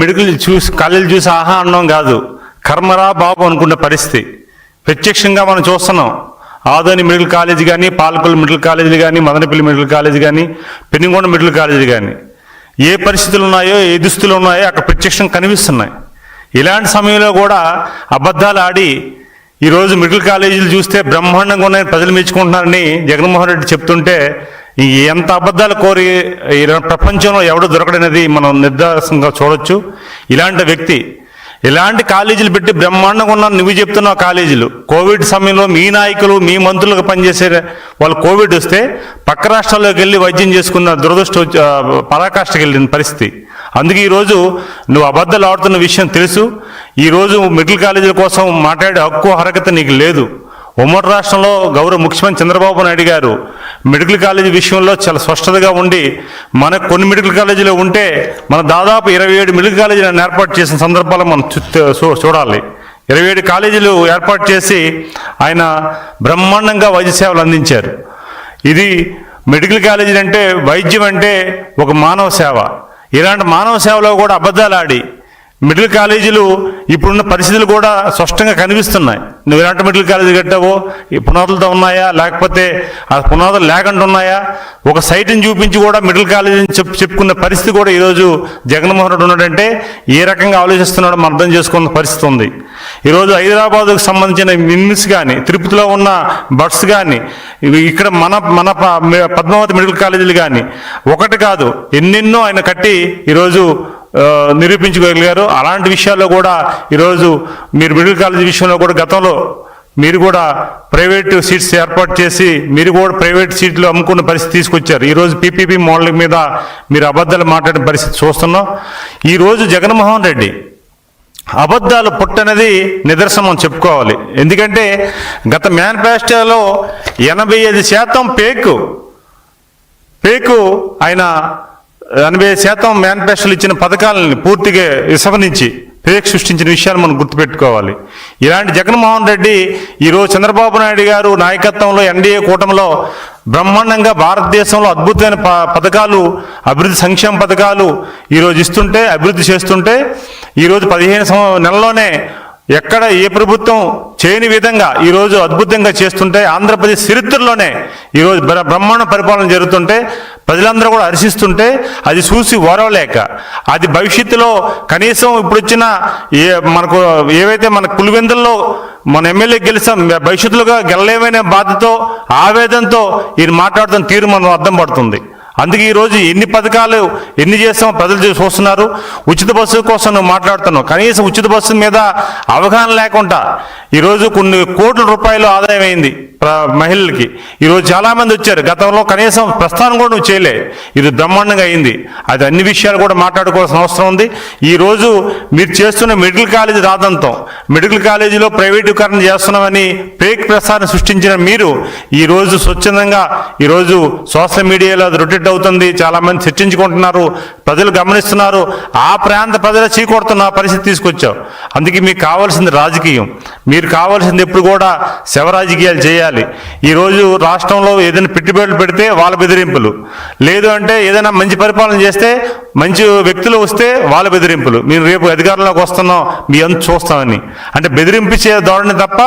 Medical కాలేజీలు చూసి ఆహా అనడం కాదు, కర్మరా బాబు అనుకునే పరిస్థితి ప్రత్యక్షంగా మనం చూస్తున్నాం. ఆదోని మెడికల్ కాలేజీ కానీ, పాలకొల్లు మెడికల్ కాలేజీలు కానీ, మదనపల్లి మెడికల్ కాలేజీ కానీ, పెనుగొండ మెడికల్ కాలేజీ కానీ ఏ పరిస్థితులు ఉన్నాయో, ఏ దుస్తులు ఉన్నాయో అక్కడ ప్రత్యక్షంగా కనిపిస్తున్నాయి. ఇలాంటి సమయంలో కూడా అబద్ధాలు ఆడి ఈరోజు మెడికల్ కాలేజీలు చూస్తే బ్రహ్మాండంగా ఉన్నాయని ప్రజలు మెచ్చుకుంటున్నారని జగన్మోహన్ రెడ్డి చెప్తుంటే ఎంత అబద్ధాలు కోరి ప్రపంచంలో ఎవడు దొరకడనేది మనం నిర్దాసంగా చూడొచ్చు. ఇలాంటి వ్యక్తి ఇలాంటి కాలేజీలు పెట్టి బ్రహ్మాండంగా ఉన్న నువ్వు చెప్తున్నావు కాలేజీలు. కోవిడ్ సమయంలో మీ నాయకులు, మీ మంత్రులకు పనిచేసే వాళ్ళు కోవిడ్ వస్తే పక్క రాష్ట్రాల్లోకి వెళ్ళి వైద్యం చేసుకున్న పరాకాష్ఠకి వెళ్ళిన పరిస్థితి. అందుకే ఈరోజు నువ్వు అబద్ధాలు ఆడుతున్న విషయం తెలుసు. ఈరోజు మెడికల్ కాలేజీల కోసం మాట్లాడే హక్కు హరకత నీకు లేదు. ఉమ్మడి రాష్ట్రంలో గౌరవ ముఖ్యమంత్రి చంద్రబాబు నాయుడు గారు మెడికల్ కాలేజీ విషయంలో చాలా స్పష్టతగా ఉండి మనకు కొన్ని మెడికల్ కాలేజీలో ఉంటే మన దాదాపు 27 మెడికల్ కాలేజీలను ఏర్పాటు చేసిన సందర్భాలు మనం చూడాలి. 27 కాలేజీలు ఏర్పాటు చేసి ఆయన బ్రహ్మాండంగా వైద్య సేవలు అందించారు. ఇది మెడికల్ కాలేజీలు అంటే, వైద్యం అంటే ఒక మానవ సేవ. ఇలాంటి మానవ సేవలో కూడా అబద్ధాలు ఆడి మెడికల్ కాలేజీలు ఇప్పుడున్న పరిస్థితులు కూడా స్పష్టంగా కనిపిస్తున్నాయి. నువ్వు ఎలాంటి మెడికల్ కాలేజీ కట్టావో ఈ పునాదులతో ఉన్నాయా, లేకపోతే ఆ పునాదులు లేకుండా ఉన్నాయా, ఒక సైట్ని చూపించి కూడా మెడికల్ కాలేజీని చెప్పుకున్న పరిస్థితి కూడా ఈరోజు జగన్మోహన్ రెడ్డి ఉన్నాడంటే ఏ రకంగా ఆలోచిస్తున్నాడో మనం అర్థం చేసుకున్న పరిస్థితి ఉంది. ఈరోజు హైదరాబాద్కు సంబంధించిన మిమ్స్ కానీ, తిరుపతిలో ఉన్న బట్స్ కానీ, ఇక్కడ మన పద్మావతి మెడికల్ కాలేజీలు కానీ ఒకటి కాదు ఎన్నెన్నో ఆయన కట్టి ఈరోజు నిరూపించగలిగారు. అలాంటి విషయాల్లో కూడా ఈరోజు మీరు మెడికల్ కాలేజీ విషయంలో కూడా గతంలో మీరు కూడా ప్రైవేట్ సీట్స్ ఏర్పాటు చేసి మీరు కూడా ప్రైవేట్ సీట్లు అమ్ముకున్న పరిస్థితి తీసుకొచ్చారు. ఈరోజు పీపీపీ మోడల్ మీద మీరు అబద్ధాలు మాట్లాడిన పరిస్థితి చూస్తున్నాం. ఈరోజు జగన్మోహన్ రెడ్డి అబద్ధాలు పుట్టనేది నిదర్శనం చెప్పుకోవాలి. ఎందుకంటే గత మేనిఫెస్టోలో 85% పేకు ఆయన 80% మేనిఫెస్టోలు ఇచ్చిన పథకాలని పూర్తిగా విస్మరించి ఫేక్ సృష్టించిన విషయాలు మనం గుర్తుపెట్టుకోవాలి. ఇలాంటి జగన్మోహన్ రెడ్డి ఈరోజు చంద్రబాబు నాయుడు గారు నాయకత్వంలో ఎన్డీఏ కూటమిలో బ్రహ్మాండంగా భారతదేశంలో అద్భుతమైన పథకాలు, అభివృద్ధి సంక్షేమ పథకాలు ఈరోజు ఇస్తుంటే, అభివృద్ధి చేస్తుంటే ఈరోజు 15 నెలల్లోనే ఎక్కడ ఏ ప్రభుత్వం చేయని విధంగా ఈరోజు అద్భుతంగా చేస్తుంటే, ఆంధ్రప్రదేశ్ చరిత్రలోనే ఈరోజు బ్రహ్మాండ పరిపాలన జరుగుతుంటే ప్రజలందరూ కూడా హర్షిస్తుంటే అది చూసి ఓరవలేక, అది భవిష్యత్తులో కనీసం ఇప్పుడు వచ్చిన మనకు ఏవైతే మన పులివెందుల్లో మన ఎమ్మెల్యే గెలిచాం, భవిష్యత్తులోగా గెలలేమనే బాధతో, ఆవేదనతో ఈయన మాట్లాడుతున్న తీరు మనం అర్థం పడుతుంది. అందుకే ఈరోజు ఎన్ని పథకాలు ఎన్ని చేస్తామో ప్రజలు చూస్తున్నారు. ఉచిత బస్సు కోసం నువ్వు మాట్లాడుతున్నావు, కనీసం ఉచిత బస్సు మీద అవగాహన లేకుండా ఈరోజు కొన్ని కోట్ల రూపాయలు ఆదాయం అయింది మహిళలకి. ఈరోజు చాలామంది వచ్చారు, గతంలో కనీసం ప్రస్థానం కూడా నువ్వు చేయలే, ఇది బ్రహ్మాండంగా అయింది. అది అన్ని విషయాలు కూడా మాట్లాడుకోవాల్సిన అవసరం ఉంది. ఈరోజు మీరు చేస్తున్న మెడికల్ కాలేజీ రాదంతం, మెడికల్ కాలేజీలో ప్రైవేటీకరణ చేస్తున్నామని ఫేక్ ప్రసారం సృష్టించిన మీరు ఈరోజు స్వచ్ఛందంగా ఈరోజు సోషల్ మీడియాలో అది రొటేట్ అవుతుంది, చాలామంది చర్చించుకుంటున్నారు, ప్రజలు గమనిస్తున్నారు. ఆ ప్రాంత ప్రజలు చీకొడుతున్న పరిస్థితి తీసుకొచ్చావు. అందుకే మీకు కావాల్సింది రాజకీయం. మీరు కావాల్సింది ఎప్పుడు కూడా శవ రాజకీయాలు చేయాలి. ఈరోజు రాష్ట్రంలో ఏదైనా పెట్టుబడులు పెడితే వాళ్ళ బెదిరింపులు, లేదు అంటే ఏదైనా మంచి పరిపాలన చేస్తే మంచి వ్యక్తులు వస్తే వాళ్ళ బెదిరింపులు. మేము రేపు అధికారంలోకి వస్తున్నాం మీ అంత చూస్తామని అంటే బెదిరింపించే ధోరణి తప్ప